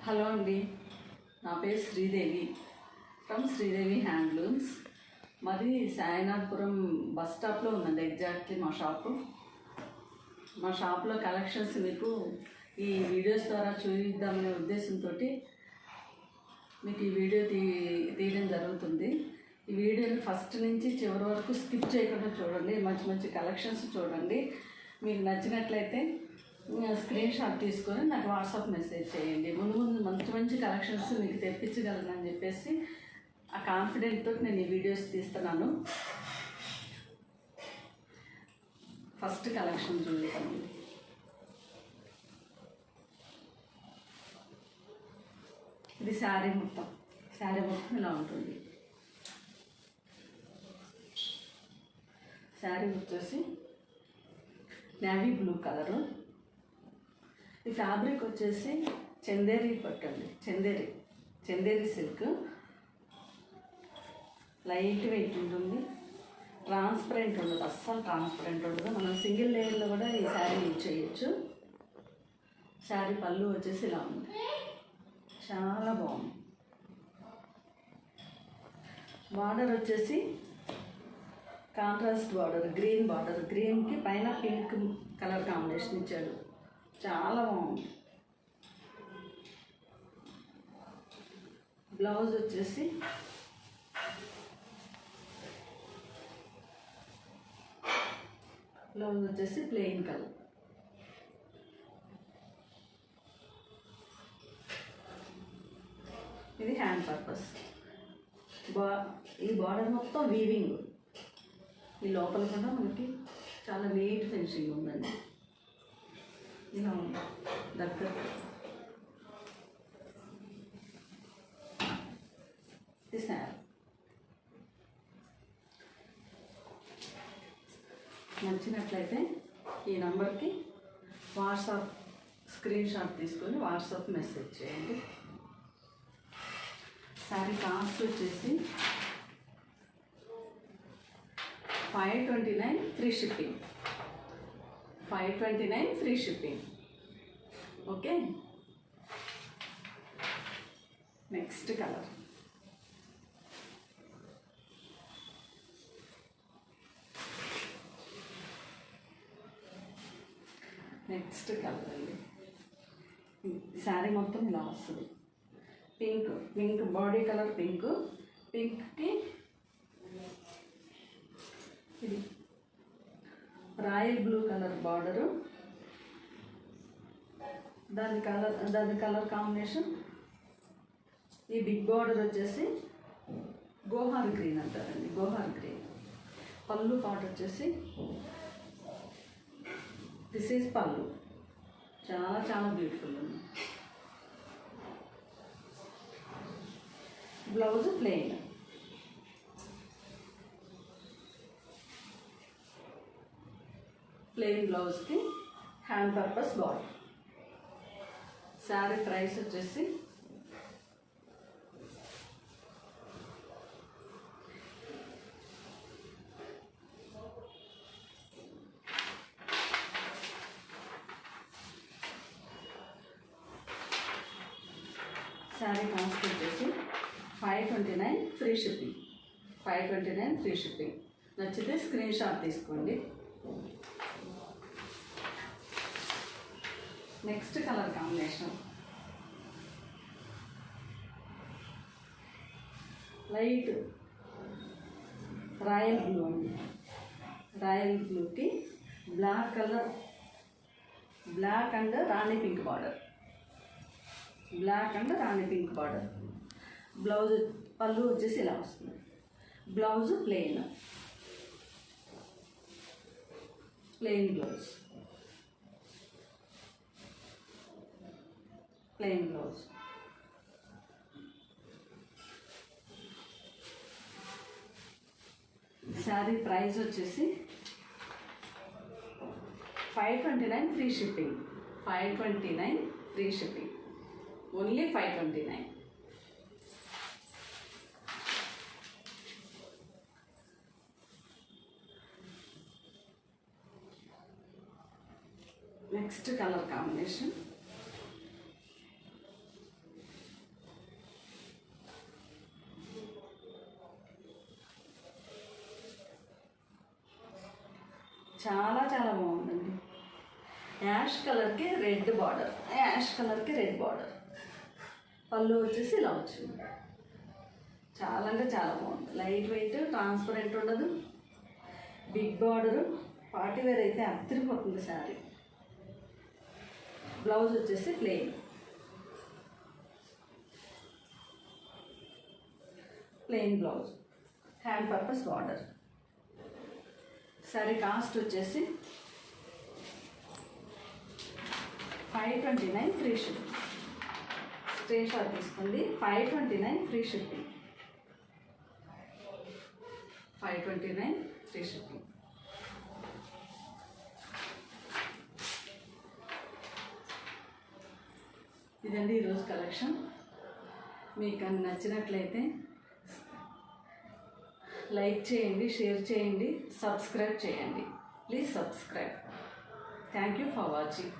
Hello అండి, నా పేరు శ్రీదేవి ఫ్రమ్ శ్రీదేవి హ్యాండ్లూమ్స్. మాది సాయినాథపురం బస్ స్టాప్లో ఉందండి ఎగ్జాక్ట్లీ మా షాపు. మా షాప్లో కలెక్షన్స్ మీకు ఈ వీడియోస్ ద్వారా చూపిద్దామనే ఉద్దేశంతో మీకు ఈ వీడియో తీయడం జరుగుతుంది. ఈ వీడియోని ఫస్ట్ నుంచి చివరి వరకు స్కిప్ చేయకుండా చూడండి. మంచి మంచి కలెక్షన్స్ చూడండి. మీకు నచ్చినట్లయితే స్క్రీన్ షాట్ తీసుకొని నాకు వాట్సాప్ మెసేజ్ చేయండి. ముందు మంచి మంచి కలెక్షన్స్ మీకు తెప్పించగలనని చెప్పేసి ఆ కాన్ఫిడెంట్తో నేను ఈ వీడియోస్ తీస్తున్నాను. ఫస్ట్ కలెక్షన్ చూద్దాము. ఇది శారీ మొత్తం ఇలా ఉంటుంది. శారీ వచ్చేసి నేవీ బ్లూ కలరు. ఈ ఫ్యాబ్రిక్ వచ్చేసి చందేరి పట్టు అండి, చందేరి సిల్క్. లైట్ వెయిట్ ఉంటుంది, ట్రాన్స్పరెంట్ ఉండదు, అస్సలు ట్రాన్స్పరెంట్ ఉండదు. మనం సింగిల్ లేయర్లో కూడా ఈ శారీ యూజ్ చేయొచ్చు. శారీ పళ్ళు వచ్చేసి ఇలా ఉంది, చాలా బాగుంది. బార్డర్ వచ్చేసి కాంట్రాస్ట్ బార్డర్, గ్రీన్ బార్డర్, గ్రీన్కి పైన పింక్ కలర్ కాంబినేషన్ ఇచ్చాడు, చాలా బాగుంది. బ్లౌజ్ వచ్చేసి ప్లెయిన్ కలర్. ఇది హ్యాండ్ పర్పస్. ఈ బార్డర్ మొత్తం వీవింగ్. ఈ లోపల కూడా మనకి చాలా నీట్ ఫినిషింగ్ ఉందండి. ఇలా ఉంది దగ్గర. ఇది శారీ. నచ్చినట్లయితే ఈ నంబర్కి వాట్సాప్ స్క్రీన్ షాట్ తీసుకొని వాట్సాప్ మెసేజ్ చేయండి. శారీ కాస్ట్ వచ్చేసి 529 free shipping. 529 free shipping. Okay. Next colour. అండి. శారీ మొత్తం ఇలా వస్తుంది. పింక్ బాడీ కలర్ పింక్కి ఇది రాయల్ బ్లూ కలర్ బార్డరు. దాని కలర్ కాంబినేషన్ ఈ బిగ్ బార్డర్ వచ్చేసి గోహార్ గ్రీన్ అంటారండి, గోహార్ గ్రీన్. పళ్ళు పాటు వచ్చేసి దిస్ ఈజ్ పళ్ళు, చాలా చాలా బ్యూటిఫుల్ ఉంది. Blouse plain. ప్లెయిన్ బ్లౌజ్కి hand purpose border. Sari price వచ్చేసి కాస్ట్ వచ్చేసి 529 ఫ్రీ షిప్పింగ్. 529 free shipping. నచ్చితే స్క్రీన్ షాట్ తీసుకోండి. Next colour combination light royal blue అండి. రాయల్ బ్లూకి black and rani pink border. Blouse పళ్ళు వచ్చేసి ఇలా వస్తుంది. Blouse plain blouse. Sari price వచ్చేసి 529 free shipping. 529 free shipping. Only 529. Next colour combination చాలా చాలా బాగుందండి. యాష్ కలర్కి రెడ్ బార్డర్, యాష్ కలర్కి రెడ్ బార్డర్. పళ్ళు వచ్చేసి ఇలా వచ్చింది. చాలా అంటే చాలా బాగుంది. లైట్ వెయిట్, ట్రాన్స్పరెంట్ ఉండదు, బిగ్ బార్డరు. పార్టీ వేర్ అయితే అద్దరిపోతుంది శారీ. బ్లౌజ్ వచ్చేసి plain blouse, hand purpose border. Sari cost వచ్చేసి 529 ఫ్రీ షిప్పింగ్. స్క్రీన్ షాట్ తీసుకోండి. 529 ఫ్రీ షిప్పింగ్. 529 free shipping. ఇదండి ఈరోజు కలెక్షన్. మీకు అన్ని నచ్చినట్లయితే లైక్ చేయండి, షేర్ చేయండి, సబ్స్క్రైబ్ చేయండి. Please subscribe. Thank you for watching.